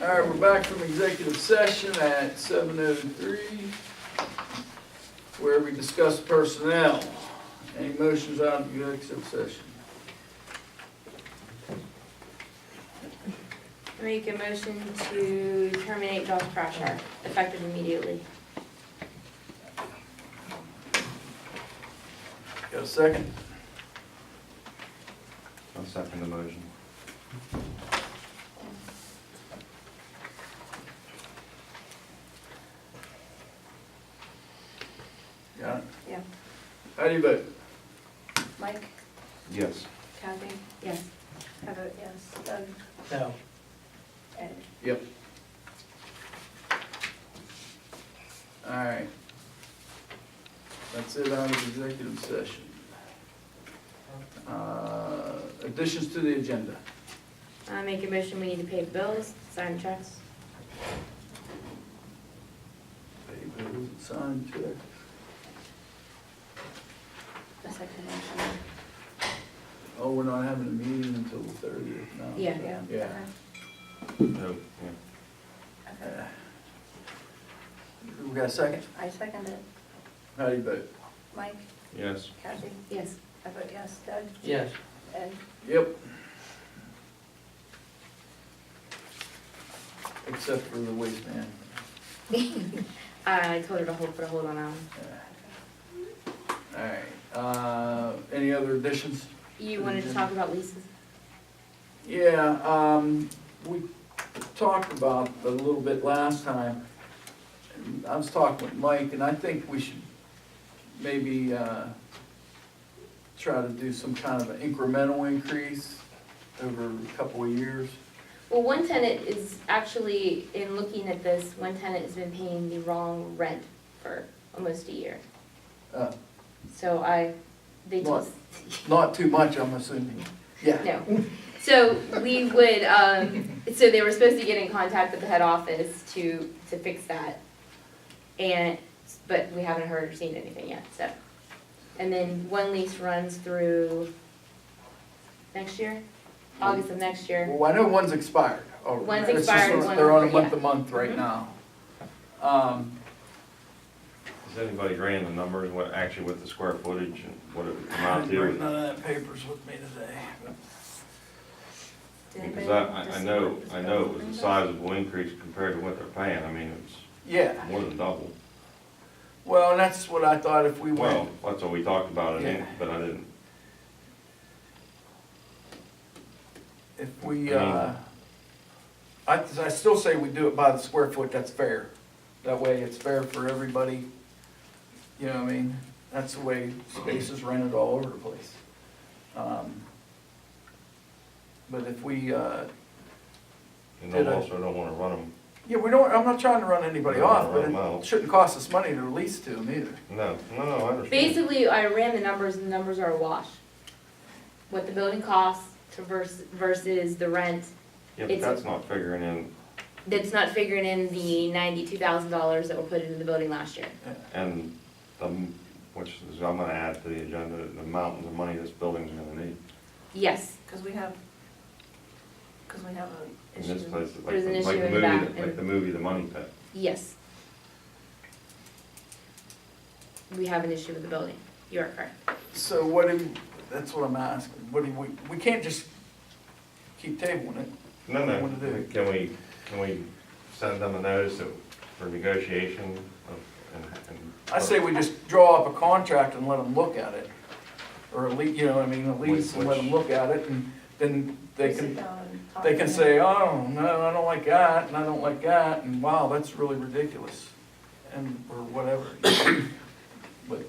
All right, we're back from executive session at 7:03, where we discuss personnel. Any motions out of executive session? Make a motion to terminate Josh Crasher, effective immediately. Got a second? I'll second the motion. Got it? Yeah. How do you vote? Mike, Yes. Kathy, Yes. I vote yes. Doug, No. Ed. Yep. All right. That's it out of executive session. Additions to the agenda. I make a motion, we need to pay the bills, sign checks. Pay bills and sign checks. A second motion. Oh, we're not having a meeting until the 30th, no? Yeah. Yeah. No, yeah. Okay. We got a second? I second it. How do you vote? Mike, Yes. Kathy, Yes. I vote yes. Doug, Yes. Ed. Yep. Except for the waste man. I told her to put a hold on that one. All right, any other additions? You wanted to talk about leases? Yeah, we talked about it a little bit last time. And I was talking with Mike, and I think we should maybe, try to do some kind of an incremental increase over a couple of years. Well, one tenant is actually, in looking at this, one tenant has been paying the wrong rent for almost a year. Uh, So they What? just, Not too much, I'm assuming. Yeah. no. So we would, so they were supposed to get in contact with the head office to fix that. But we haven't heard or seen anything yet, so. And then one lease runs through next year, August of next year. Well, I know one's expired. already. One's It's just expired, sort of- one- They're on a yeah. month-to-month right Mhm. now. Has anybody ran the numbers, what the square footage and what it would come I out didn't bring to? none of that papers with me today. but- Did Because anybody I know discuss it was a that? sizable increase compared to what they're paying. I mean, it's Yeah, more than double. well, and that's what I thought if we Well, went, that's what we talked about, Yeah. but I didn't. if we, I still say we do it by the square foot, that's fair. That way it's fair for everybody, you know what I mean? That's the way space is rented all over the place. But if we, And Did I I- also don't wanna run them, yeah, we don't, I'm not trying to run anybody No, off, but run 'em out. it shouldn't cost us money to lease to them either. no, I understand. Basically, I ran the numbers, and the numbers are a wash. What the building costs to versus the rent, Yeah, but it's- that's not figuring in, that's not figuring in the $92,000 that were put into the building last year. and, which is, I'm gonna add to the agenda, the mountains of money this building's gonna need. Yes, Cause we have an In issue. this place, like There's an the issue like the in the movie, back, like and- the movie, The Money Pit. yes. We have an issue with the building. You are correct. So what do, that's what I'm asking, what do we can't just keep tabling it. No, What do you wanna do? can we send them a notice for negotiation and I say we just draw up a contract and let them look at it. Or a lease, you know what I mean, a lease and let them look at it, and then they Sit can, down and talk they to can them. say, oh, no, I don't like that, and I don't like that, and wow, that's really ridiculous, and, or whatever. But,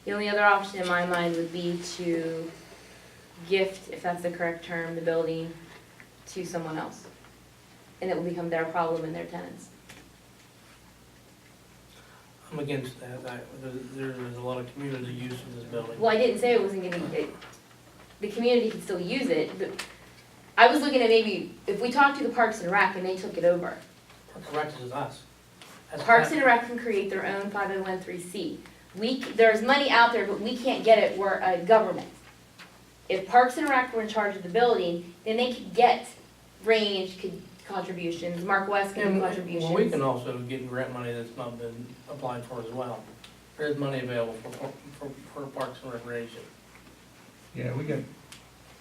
The only other option in my mind would be to gift, if that's the correct term, the building to someone else. And it will become their problem and their tenants. I'm against that. There's a lot of community use of this building. Well, I didn't say it wasn't gonna, the community can still use it, but I was looking at maybe, if we talked to the Parks and Rec and they took it over. Correct is us. That's Parks and Rec can create their own 501(c)(3). There's money out there, but we can't get it, we're a government. If Parks and Rec were in charge of the building, then they could get Range could contributions, Mark West can do And contributions. well, we can also get grant money that's not been applied for as well. There is money available for Parks and Recreation. Yeah, we got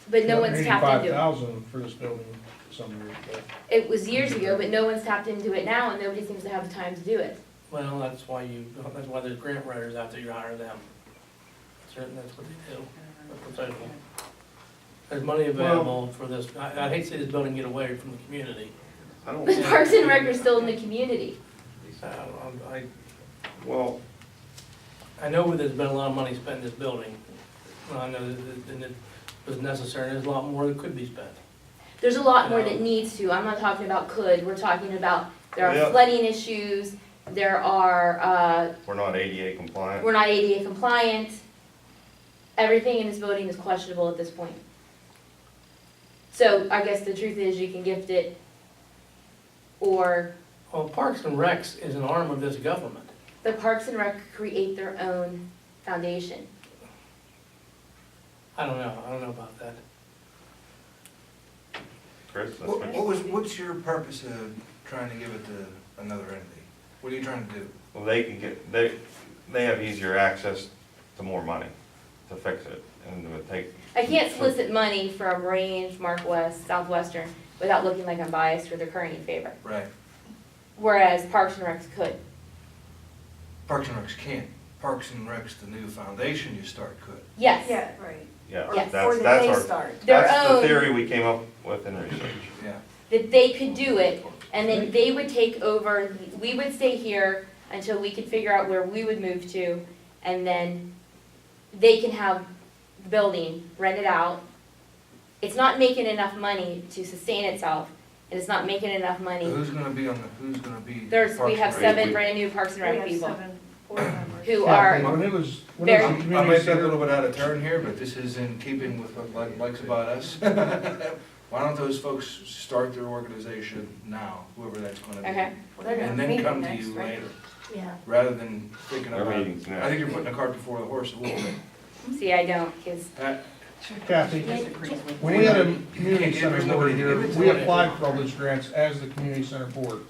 But no one's tapped into it. $85,000 for this building some years ago. It was years ago, but no one's tapped into it now, and nobody seems to have the time to do it. Well, that's why there's grant writers out there, you hire them. Certainly, that's what they do. That's what they do. There's money available for this, I'd hate to see this building get away from the community. I don't, But Parks and Rec are still in the community. well, I know there's been a lot of money spent in this building. I know that it was necessary, and there's a lot more that could be spent. There's a lot more that needs to, I'm not talking about could, we're talking about, there Yeah. are flooding issues, there are, we're not ADA compliant. we're not ADA compliant. Everything in this building is questionable at this point. So I guess the truth is you can gift it, or Well, Parks and Recs is an arm of this government. the Parks and Rec create their own foundation. I don't know about that. Chris, that's What's your purpose of trying to give it to another entity? What are you trying to do? well, they can get, they have easier access to more money to fix it, and it would take. I can't solicit money from Range, Mark West, Southwestern without looking like I'm biased or they're current in favor. Right. Whereas Parks and Recs could. Parks and Recs can't. Parks and Recs, the new foundation you start could. Yes. Yeah, right. Yeah, Yes. Or that that's they our, start. Their that's the own- theory we came up with in research. Yeah. That they could do it, and then they would take over, we would stay here until we could figure out where we would move to, and then they can have the building, rent it out. It's not making enough money to sustain itself, and it's not making enough So money. who's gonna be who's gonna be? There's, we Parks have and Rec? 7 brand-new Parks and We Rec have people 7 board members. who Kathy, are, when it was very- a I community might be a center, little bit out of turn here, but this is in keeping with what likes about us. Why don't those folks start their organization now, whoever that's gonna be? okay, Well, they're gonna And then meet come to next, you right? later, Yeah. rather than thinking Our about. meetings now. I think you're putting the cart before the horse a little bit. see, I don't, because Pat, Kathy, when we had a community center board here, we applied for all those grants as the community center board.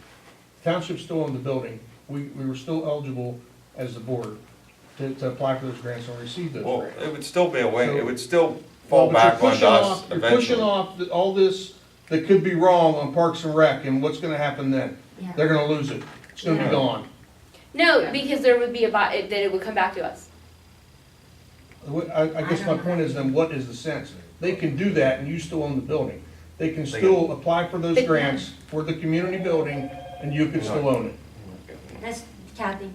Township's still in the building, we were still eligible as the board to apply for those grants and receive those Well, grants. it would still be a way, it would still Well, fall but back you're on pushing us off- You're pushing eventually. off all this that could be wrong on Parks and Rec, and what's gonna happen then? Yeah. They're gonna lose it, it's gonna be Yeah. gone. no, because there would be that it would come back to us. I guess my point is then, what is the sense? They can do that and you still own the building. They can They still apply for those They can. grants for the community building and you can still own it. That's, Kathy,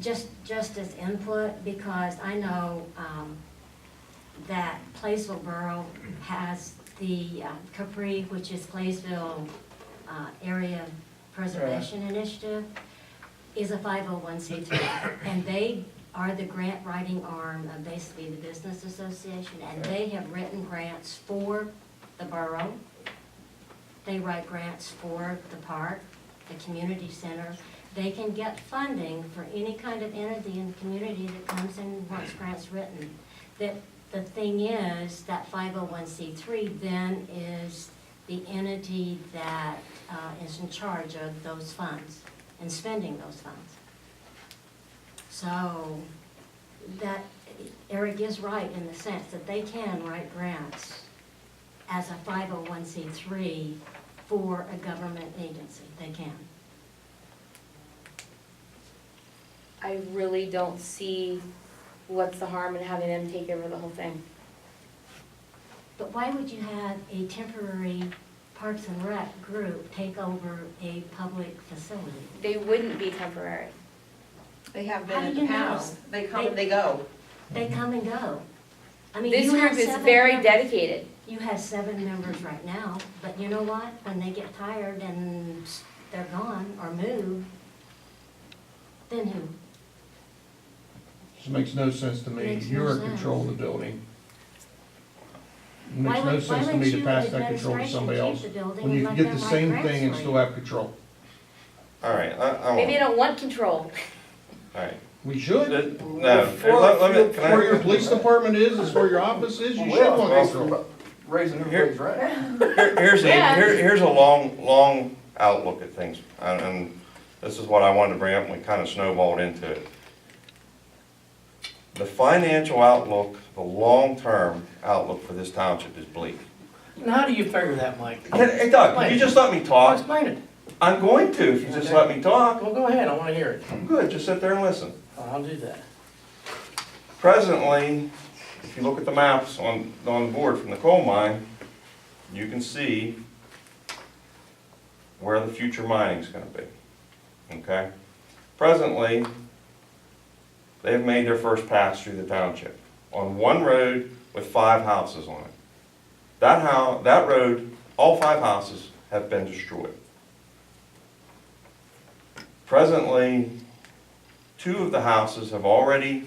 just as input, because I know that Placerville Borough has the Capri, which is Placerville Area Preservation Initiative, is a 501c3. And they are the grant writing arm of basically the business association, and they have written grants for the borough. They write grants for the park, the community center. They can get funding for any kind of entity in the community that comes in and wants grants written. The thing is, that 501c3 then is the entity that is in charge of those funds and spending those funds. So, that, Eric is right in the sense that they can write grants as a 501c3 for a government agency, they can. I really don't see what's the harm in having them take over the whole thing. But why would you have a temporary Parks and Rec group take over a public facility? They wouldn't be temporary. They have How been do in you the know? past. They come and they go. They come and go. I mean, This you group have is 7 very members- dedicated. You have 7 members right now, but you know what? When they get tired and they're gone or move, then who? It makes no sense to me. Makes no You're in sense. control of the building. It Why makes no would- sense why to would me to you pass in that control to administration somebody keep else the building when and you can let get the them write same grants thing and for still you? have control. All right, Maybe they all don't want control. right. We should. No, let me, can Where your I, police department is where your office is, you should Well, want control. raising everybody's rent. Here's a long outlook at things, and this is what I wanted to bring up, and we kind of snowballed into it. The financial outlook, the long-term outlook for this township is bleak. And how do you figure that, Mike? Hey Doug, can you just let me I'll talk? explain it. I'm going to, if you just let me talk. Well, go ahead, I wanna hear it. Good, just sit there and listen. I'll do that. Presently, if you look at the maps on the board from the coal mine, you can see where the future mining's gonna be, okay? Presently, they've made their first pass through the township on one road with 5 houses on it. That road, all 5 houses have been destroyed. Presently, 2 of the houses have already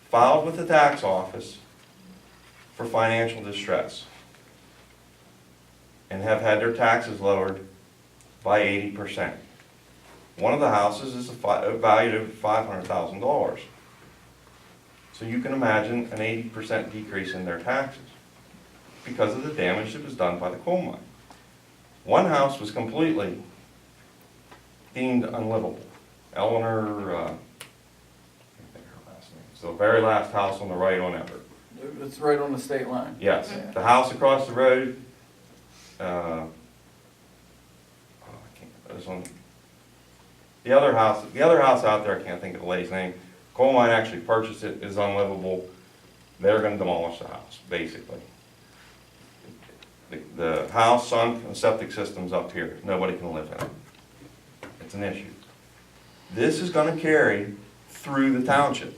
filed with the tax office for financial distress and have had their taxes lowered by 80%. One of the houses is valued at $500,000. So you can imagine an 80% decrease in their taxes because of the damage that was done by the coal mine. One house was completely deemed unlivable. Eleanor, I can't think of her last name. It's the very last house on the right on Everett. It's right on the state line. Yes, the house across the road, I can't, it was on, the other house out there, I can't think of the lady's name. Coal mine actually purchased it, is unlivable. They're gonna demolish the house, basically. The house sunk and septic system's up here. Nobody can live in it. It's an issue. This is gonna carry through the township.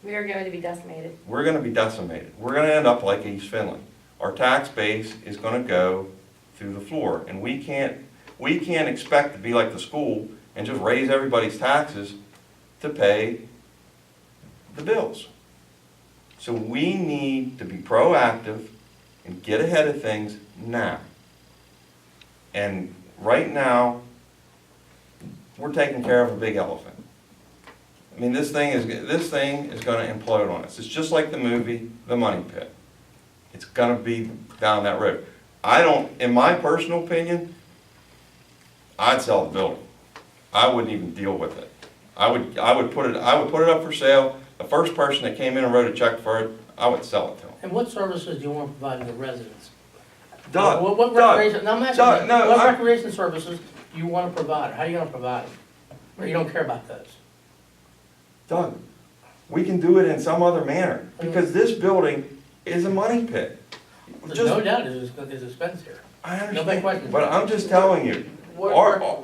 We are going to be decimated. We're gonna be decimated. We're gonna end up like East Finland. Our tax base is gonna go through the floor, and we can't expect to be like the school and just raise everybody's taxes to pay the bills. So we need to be proactive and get ahead of things now. And right now, we're taking care of a big elephant. I mean, this thing is going to implode on us. It's just like the movie, The Money Pit. It's going to be down that road. In my personal opinion, I'd sell the building. I wouldn't even deal with it. I would put it up for sale. The first person that came in and wrote a check for it, I would sell it to them. And what services do you want to provide to the residents? Doug, What recreation, no, I'm asking Doug, you, no, what I- recreation services do you want to provide? How are you gonna provide them? Or you don't care about those? Doug, we can do it in some other manner, because this building is a money pit. There's Just- no doubt it's expense here. I No big understand, question. but I'm just telling you. What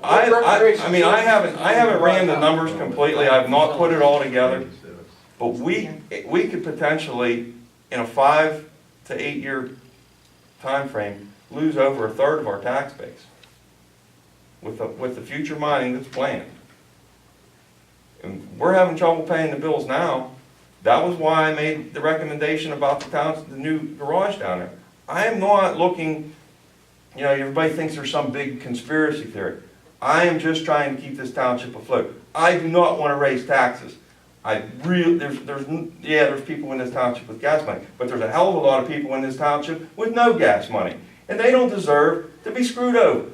I mean, I haven't ran the numbers completely, I've not put it all together, but we could potentially, in a 5 to 8 year time frame, lose over 1/3 of our tax base with the future mining that's planned. And we're having trouble paying the bills now. That was why I made the recommendation about the new garage down there. I am not looking, you know, everybody thinks there's some big conspiracy theory. I am just trying to keep this township afloat. I do not want to raise taxes. There's people in this township with gas money, but there's a hell of a lot of people in this township with no gas money, and they don't deserve to be screwed over.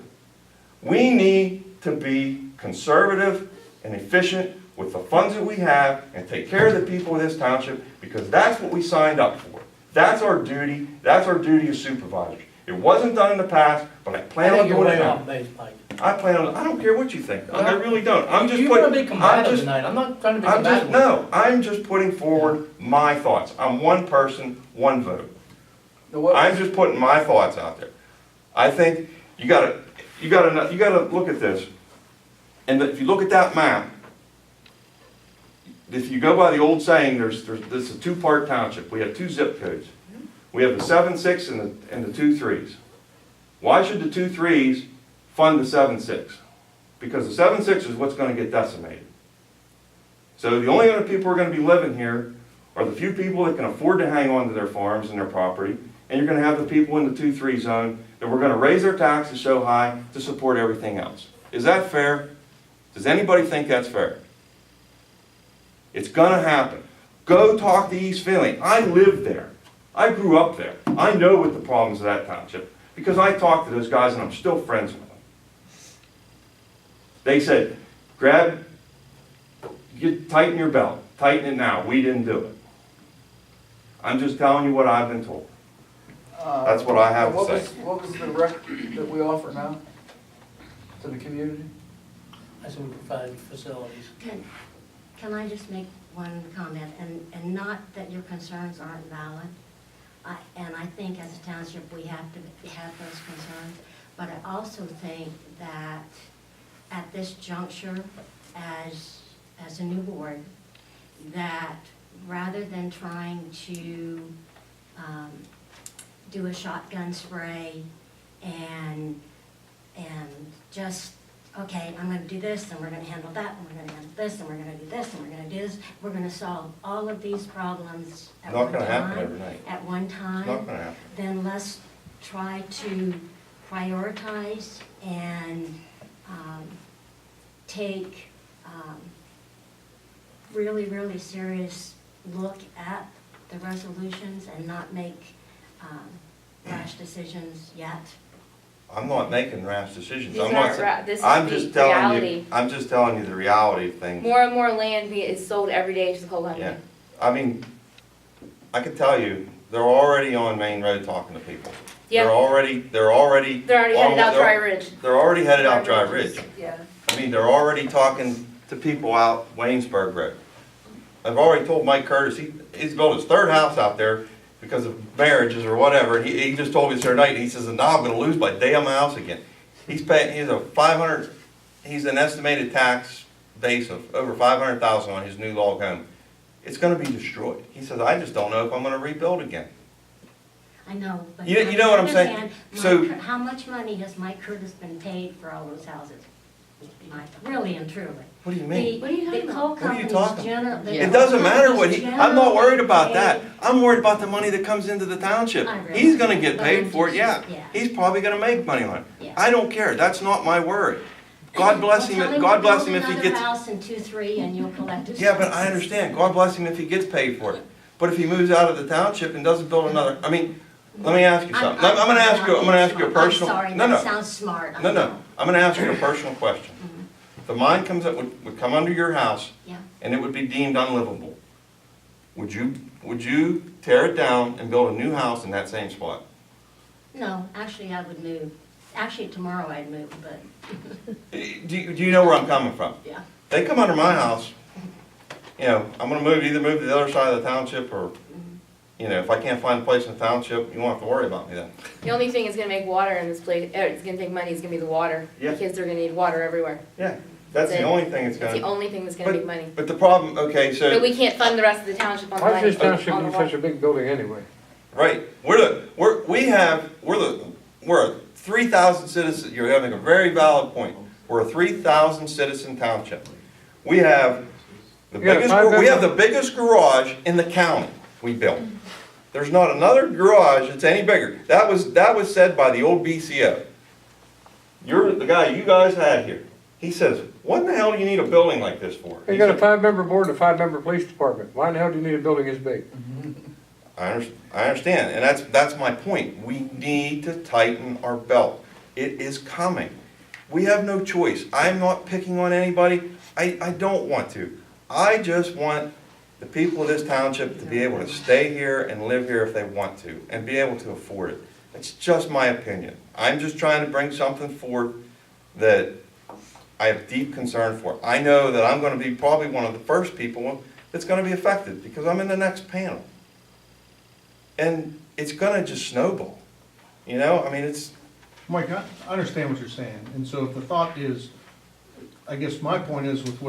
We need to be conservative and efficient with the funds that we have and take care of the people of this township, because that's what we signed up for. That's our duty. That's our duty as supervisors. It wasn't done in the past, but I plan on doing it now. I don't care what you think. I really don't. You want to be combative tonight, I'm not trying to be combative. I'm just putting forward my thoughts. I'm one person, one vote. I'm just putting my thoughts out there. I think you gotta look at this. And if you look at that map, if you go by the old saying, this is a 2-part township. We have 2 zip codes. We have the 7-6 and the 2-3s. Why should the 2-3s fund the 7-6? Because the 7-6 is what's going to get decimated. So the only other people who are going to be living here are the few people that can afford to hang on to their farms and their property, and you're going to have the people in the 2-3 zone that we're going to raise their taxes so high to support everything else. Is that fair? Does anybody think that's fair? It's going to happen. Go talk to East Finley. I live there. I grew up there. I know what the problems of that township, because I talked to those guys and I'm still friends with them. They said, tighten your belt, tighten it now. We didn't do it. I'm just telling you what I've been told. That's what I have to say. What was the rec that we offer now to the community? I said we provide facilities. Can I just make one comment, and not that your concerns aren't valid, and I think as a township, we have to have those concerns, but I also think that at this juncture, as a new board, that rather than trying to do a shotgun spray and just, okay, I'm gonna do this, and we're gonna handle that, and we're gonna handle this, and we're gonna do this, and we're gonna do this, we're gonna solve all of these problems at Not one gonna happen time, overnight. at one It's time, not gonna happen. then let's try to prioritize and take really, really serious look at the resolutions and not make rash decisions yet. I'm not making rash decisions. These I'm not aren't saying- ra- this is I'm the just telling reality. you, I'm just telling you the reality of things. More and more land is sold every day to the whole country. Yeah, I mean, I can tell you, they're already on Main Road talking to people. Yeah. They're already They're already headed out Dry Ridge. They're already headed out Dry Ridge. Yeah. I mean, they're already talking to people out Waynesburg Road. I've already told Mike Curtis, he's built his third house out there because of marriages or whatever, and he just told me this other night, and he says, now I'm gonna lose my damn house again. He's an estimated tax base of over 500,000 on his new log home. It's gonna be destroyed. He says, I just don't know if I'm gonna rebuild again. I know, but. You know what I'm on the saying? other hand, So- How much money has Mike Curtis been paid for all those houses? Mike, really and truly. What do you mean? What are you talking The about? coal What are you companies talking generally. It doesn't matter what I'm not worried about that. I'm worried about the money that comes into the township. I realize. He's gonna get But paid I'm for it, yeah. just- yeah. He's probably gonna make money on it. Yeah. I don't care, that's not my worry. God bless him, God bless him if he Build gets, another house in 2-3 and you'll collect it. yeah, but I understand, God bless him if he gets paid for it. But if he moves out of the township and doesn't build another, I mean, let me ask you something. I'm gonna ask you a personal. I'm sorry, No, that no, sounds smart. I no, no, know. I'm gonna ask you a personal question. If the mine comes up, would come under your house, Yeah. and it would be deemed unlivable, would you tear it down and build a new house in that same spot? No, actually, I would move. Actually, tomorrow I'd move, but, Do you know where I'm coming from? yeah. They come under my house, you know, I'm gonna either move to the other side of the township, or, you know, if I can't find a place in the township, you won't have to worry about me then. The only thing that's gonna make water in this place, it's gonna take money, is gonna be the water. Yeah. Because they're gonna need water everywhere. Yeah, that's the That's it. only thing that's That's the gonna, only thing that's gonna make money. but the problem, okay, But so, we can't fund the rest of the township on the Why money. does this township on the need water. such a big building anyway? right, we're a 3,000 citizens, you're having a very valid point. We're a 3,000 citizen township. We have the You got a biggest, five we have bedroom- the biggest garage in the county we built. There's not another garage that's any bigger. That was said by the old BCO. You're the guy you guys had here. He says, what in the hell do you need a building like this for? You He got a said, 5-member board and a 5-member police department. Why in the hell do you need a building this big? I understand, and that's my point. We need to tighten our belt. It is coming. We have no choice. I'm not picking on anybody. I don't want to. I just want the people of this township to be able to stay here and live here if they want to, and be able to afford it. It's just my opinion. I'm just trying to bring something forth that I have deep concern for. I know that I'm gonna be probably one of the first people that's gonna be affected, because I'm in the next panel. And it's gonna just snowball, you know, I mean, it's, Mike, I understand what you're saying, and so if the thought is, I guess my point is with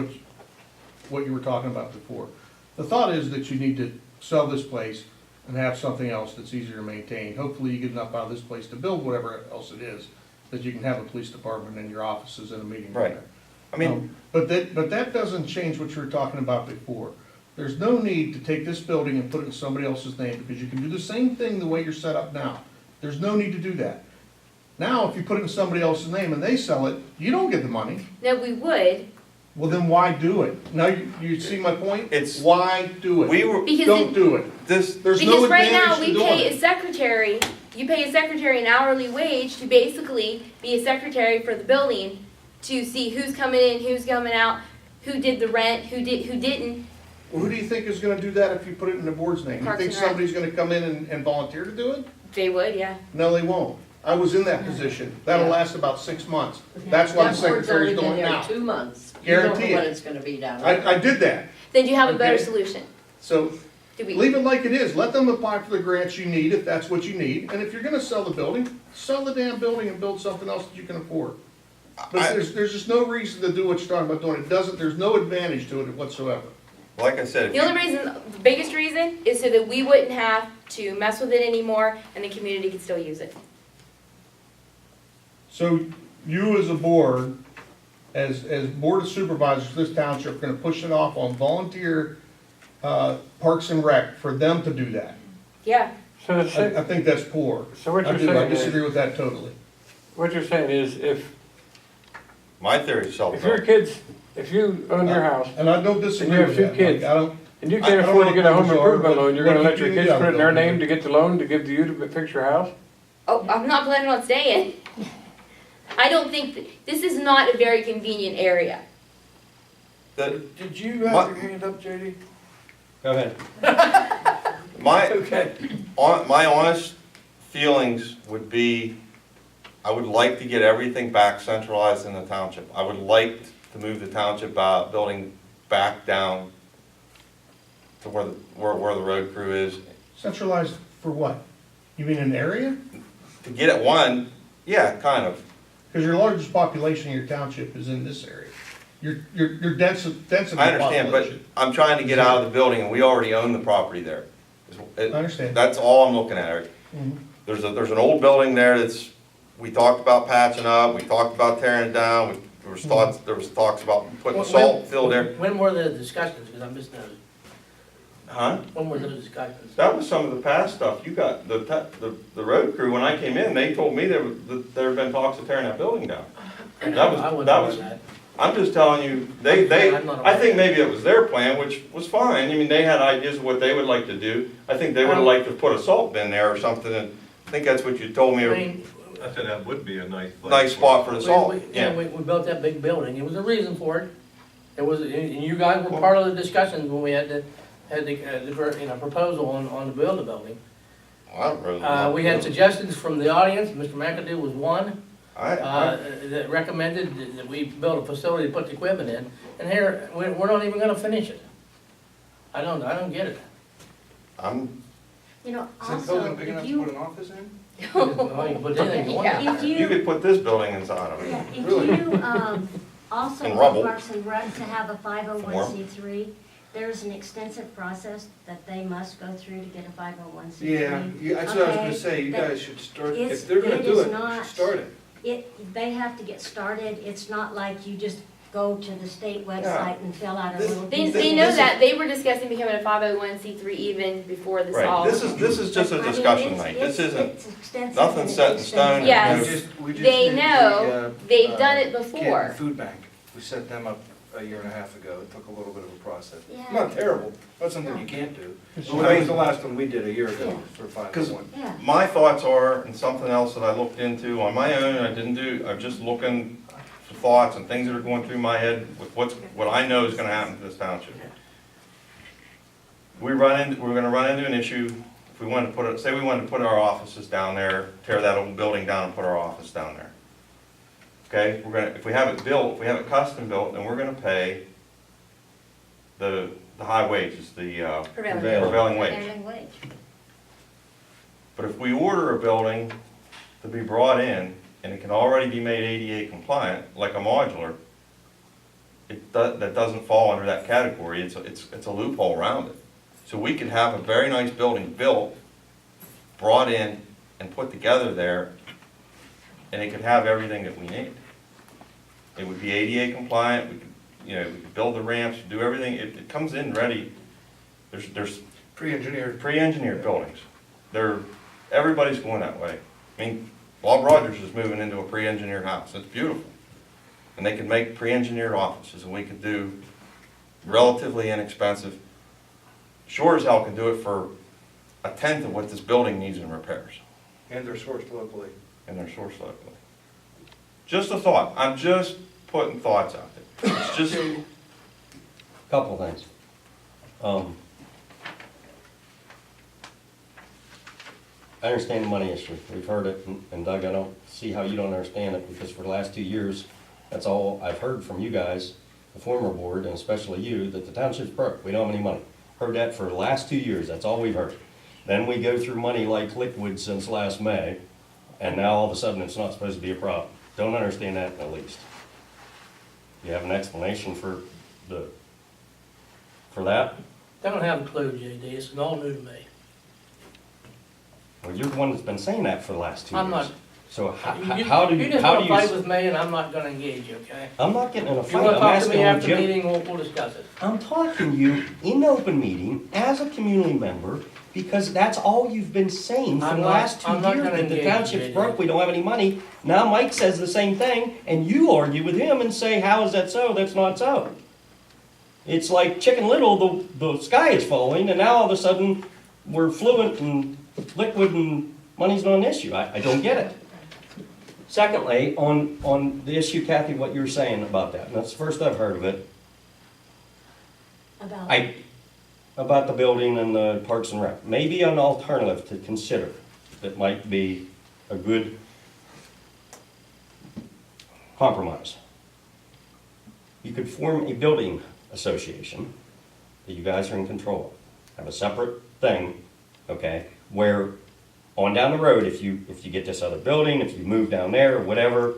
what you were talking about before. The thought is that you need to sell this place and have something else that's easier to maintain. Hopefully you get enough out of this place to build whatever else it is, that you can have a police department and your offices and a meeting room Right. there. I mean, But that doesn't change what you were talking about before. There's no need to take this building and put it in somebody else's name, because you can do the same thing the way you're set up now. There's no need to do that. Now, if you put it in somebody else's name and they sell it, you don't get the money. No, we would, Well, then why do it? Now, you see my point? It's- Why do it? We were, Because Don't do it. this, There's no Because right now, advantage to we doing pay it. a secretary, you pay a secretary an hourly wage to basically be a secretary for the building, to see who's coming in, who's coming out, who did the rent, who didn't. Well, who do you think is gonna do that if you put it in the board's name? You Parks think and Rec. somebody's gonna come in and volunteer to do it? They would, yeah. No, they won't. I was in that position. That'll Yeah. last about 6 months. That's why the secretary's doing it now. 2 months. You don't Guarantee know when it. it's gonna be down. I did that. Then do you have a better Okay. solution? So Do we? leave it like it is. Let them apply for the grants you need if that's what you need. And if you're gonna sell the building, sell the damn building and build something else that you can afford. But there's just no reason to do what you're talking about doing. It doesn't, there's no advantage to it whatsoever. like I said, if The you- only reason, the biggest reason, is so that we wouldn't have to mess with it anymore, and the community could still use it. So you as a board, as board of supervisors of this township, are gonna push it off on volunteer, Parks and Rec for them to do that. Yeah, So the I think that's poor. so what I you're do, I saying disagree is, with that totally. what you're saying is my theory is if your self-built. kids, if you own your house And I don't disagree have with two that. kids. Like, I don't, and you I can't don't afford know to get a what home numbers are, improvement but loan, you're gonna what let you your do, kids yeah, put it in their building. name to get the loan to give to you to fix your house? oh, I'm not planning on staying. I don't think, this is not a very convenient area. Did you have your hand up, JD? Go ahead. My, Okay. my honest feelings would be, I would like to get everything back centralized in the township. I would like to move the township building back down to where the road crew is. centralized for what? You mean an area? To get at one, yeah, kind of. Because your largest population in your township is in this area. Your density I understand, but population. I'm trying to get out of the building, and we already own the property there. I understand. That's all I'm looking at. Mhm. There's an old building there that's, we talked about patching up, we talked about tearing it down, there was talks about putting salt fill there. When were the discussions, because I missed those, Huh? when were those discussions? That was some of the past stuff. You got, the road crew, when I came in, they told me there had been talks of tearing that building down. I That wasn't was, aware of that. I'm just telling you, I'm not I think aware. maybe it was their plan, which was fine. I mean, they had ideas of what they would like to do. I think they would have liked to put a salt bin there or something, and I think that's what you told me, I a mean, I said that would be a nice place. nice spot for the salt, yeah, yeah. we built that big building, it was a reason for it. It was, and you guys were part of the discussions when we had the proposal on the building. Well, I don't really We had suggestions from the audience, Mr. McAdoo was one, I, that recommended that we build a facility to put the equipment in, and here, we're not even gonna finish it. I don't get it. I'm, You know, Is that also, building big enough if to put you, an office in? Well, you can put anything you want in if there. you you, could put this building inside of it. yeah, if Really? you, also And want rubble. Parks and Rec to have a 501c3, there's an extensive process that they must go through to get a 501c3. Yeah, that's what I was gonna Okay, say, you that- guys should start, it's- if they're gonna it do is it, you not- should start it. They have to get started, it's not like you just go to the state website and fill out a This- little. They, piece they of- know this that, they were discussing becoming a 501c3 even before this all. Right, this is just I a mean, discussion it's- night. This it's- isn't, it's extensive nothing and set in it's stone. extensive. Yes. We just They did know, they've done it Canton before. Food Bank, we set them up a year and a half ago, it took a little bit of a process. Yeah. Not terrible, not something you can't do. It's But that was the last one we did a year ago for 501. Yeah. my thoughts are, and something else that I looked into on my own, I'm just looking for thoughts and things that are going through my head with what I know is gonna happen to this township. We're gonna run into an issue, if we wanted to say we wanted to put our offices down there, tear that old building down and put our office down there. Okay, if we have it built, if we have it custom built, then we're gonna pay the high wages, the prevailing wage. Prevailing wage. But if we order a building to be brought in, and it can already be made ADA compliant, like a modular, that doesn't fall under that category, it's a loophole around it. So we could have a very nice building built, brought in, and put together there, and it could have everything that we need. It would be ADA compliant, we could build the ramps, do everything, it comes in ready. There's Pre-engineered. pre-engineered buildings. Everybody's going that way. I mean, Bob Rogers is moving into a pre-engineered house, it's beautiful. and they could make pre-engineered offices, and we could do relatively inexpensive. Sure as hell can do it for a tenth of what this building needs in repairs, And they're sourced locally. and they're sourced locally. Just a thought, I'm just putting thoughts out there. It's just, Couple of things. I understand the money issue. We've heard it, and Doug, I don't see how you don't understand it, because for the last 2 years, that's all I've heard from you guys, the former board, and especially you, that the township's broke. We don't have any money. Heard that for the last 2 years. That's all we've heard. Then we go through money like liquid since last May, and now all of a sudden it's not supposed to be a problem. Don't understand that in the least. You have an explanation for that? Don't have a clue, JD, it's all new to me. Well, you're the one that's been saying that for the last 2 years. I'm not. So how do You you, just how wanna do fight you, with me and I'm not gonna engage you, okay? I'm not getting in a If you fight, wanna I'm talk to asking me a after the legit. meeting, we'll discuss it. I'm talking to you in open meeting as a community member, because that's all you've been saying for I'm the not- last 2 I'm not years, gonna that the engage, township's JD. broke, we don't have any money. Now Mike says the same thing, and you argue with him and say, how is that so? That's not so. It's like Chicken Little, the sky is falling, and now all of a sudden, we're fluent and liquid and money's not an issue. I don't get it. Secondly, on the issue, Kathy, what you were saying about that, and that's the first I've heard of it, about the building and the Parks and Rec. Maybe an alternative to consider that might be a good compromise. You could form a building association that you guys are in control of. Have a separate thing, okay, where on down the road, if you get this other building, if you move down there or whatever,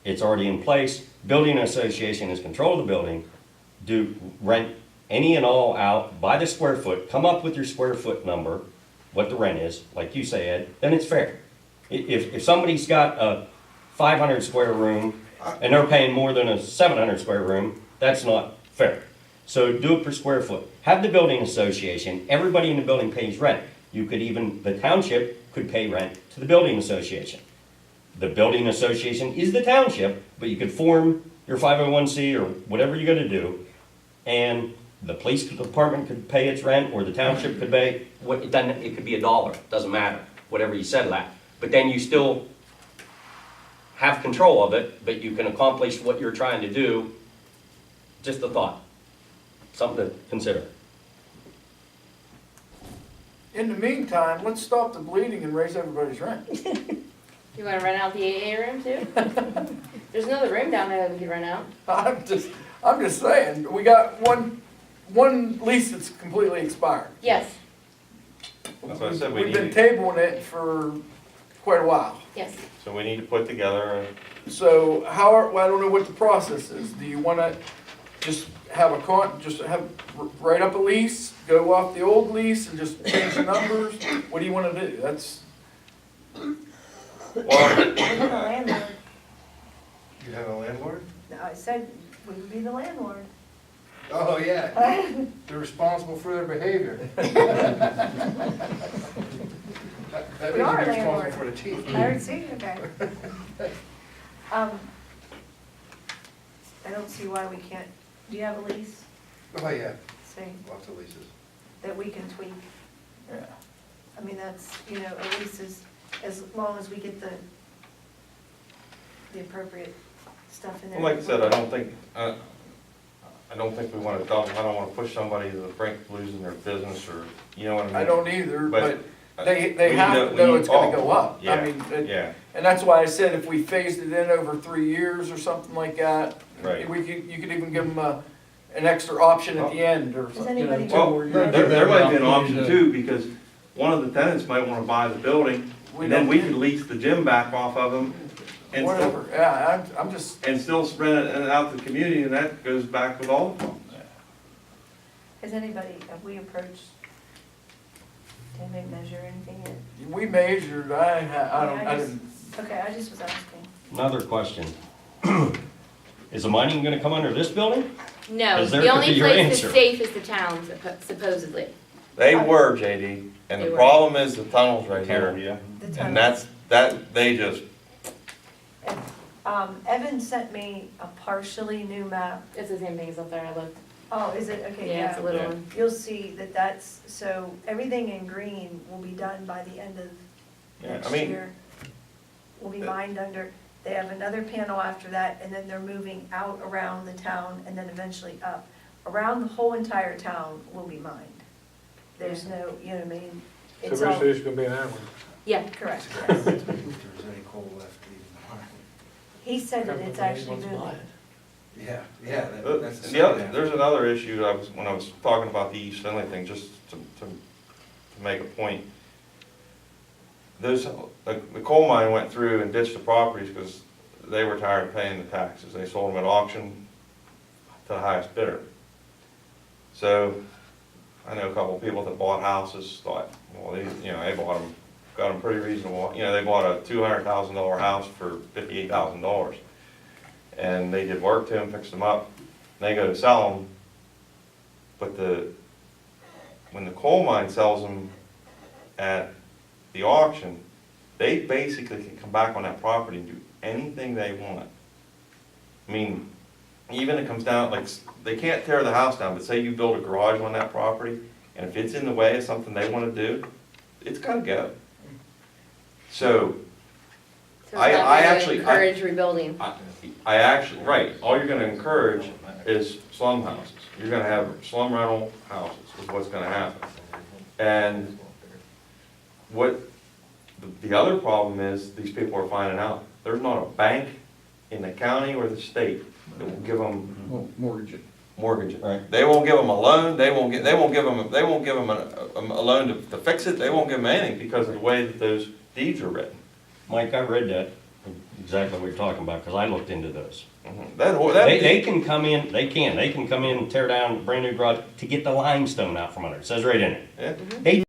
it's already in place. Building association is control of the building, do rent any and all out by the square foot, come up with your square foot number, what the rent is, like you say, Ed, then it's fair. If somebody's got a 500 square room and they're paying more than a 700 square room, that's not fair. So do it per square foot. Have the building association, everybody in the building pays rent. You could even, the township could pay rent to the building association. The building association is the township, but you could form your 501c or whatever you're gonna do, and the police department could pay its rent, or the township could pay, it could be $1, doesn't matter, whatever you settle at. But then you still have control of it, but you can accomplish what you're trying to do. Just a thought, something to consider. In the meantime, let's stop the bleeding and raise everybody's rent. You wanna rent out the AA room too? There's another room down there that we could rent out. I'm just saying, we got one lease that's completely expired. Yes, that's what I said, We've been tabling it for quite a while. yes. so we need to put together So well, I don't know what the process is. Do you wanna just have write up a lease, go off the old lease and just change the numbers? What do you wanna do? That's, We're the landlord. You have a landlord? No, I said we would be the landlord. Oh, yeah. They're responsible for their behavior. That We means are they're a responsible landlord. for the teeth. Larry, see, okay. I don't see why we can't, do you have a lease? Oh, yeah, See, lots of leases. that we can tweak? yeah. I mean, that's, a lease is, as long as we get the appropriate stuff in there. Well, like I said, I don't think we want to I don't want to push somebody to the brink of losing their business, or, you know what I mean? I don't either, but they we have to we know need- it's gonna oh, go up. Yeah, I mean, yeah, and that's why I said if we phased it in over 3 years or something like that, right. you could even give them an extra option at the end or Does something. anybody Well, Well, there might be an option too, because one of the tenants might want to buy the building, and then we could lease the gym back off of them, and still, whatever, yeah, I'm just, and still rent it out to the community, and that goes back with all of them. Have we approached, did they measure anything yet? we measured, I didn't. Okay, I just was asking. Another question. Is the mining gonna come under this building? No, Is there the could only be your place that's answer. safe is the town, supposedly. They were, JD, and They the were. problem is the tunnel's right here, The and tunnel. that's, they just, Evan sent me a partially new map. It's the same thing as up there, I looked. Oh, is it? Okay, Yeah, it's a yeah. little Yeah. one. You'll see that that's, so everything in green will be done by the end of Yeah, I next mean- year. Will be mined under, they have another panel after that, and then they're moving out around the town and then eventually up. Around the whole entire town will be mined. There's no, you know what I mean? So It's all basically, it's gonna be an island. Yeah, correct, yes. If there's any coal left even. He said that it's actually Everybody wants moving. to Yeah, yeah, that's the The other, second half. there's another issue when I was talking about the East Finley thing, just to make a point. The coal mine went through and ditched the properties because they were tired of paying the taxes. They sold them at auction to the highest bidder. So, I know a couple of people that bought houses, thought, well, they bought them, got them pretty reasonable. They bought a $200,000 house for $58,000. And they did work to them, fixed them up, and they go to sell them. But when the coal mine sells them at the auction, they basically can come back on that property and do anything they want. I mean, even it comes down, like, they can't tear the house down, but say you build a garage on that property, and if it's in the way of something they wanna do, it's gotta go. So, so I it's not gonna actually- encourage rebuilding. I actually, right, all you're gonna encourage is slum houses. You're gonna have slum rental houses is what's gonna happen. And the other problem is, these people are finding out, there's not a bank in the county or the state that will give them Well, mortgage it. mortgage. Right. They won't give them a loan, they won't give them a loan to fix it, they won't give them anything because of the way that those deeds are written. Mike, I read that, exactly what you're talking about, because I looked into those. That They can come in, they can come in and tear down a brand new garage to get the limestone out from under it, says right in it. yeah. They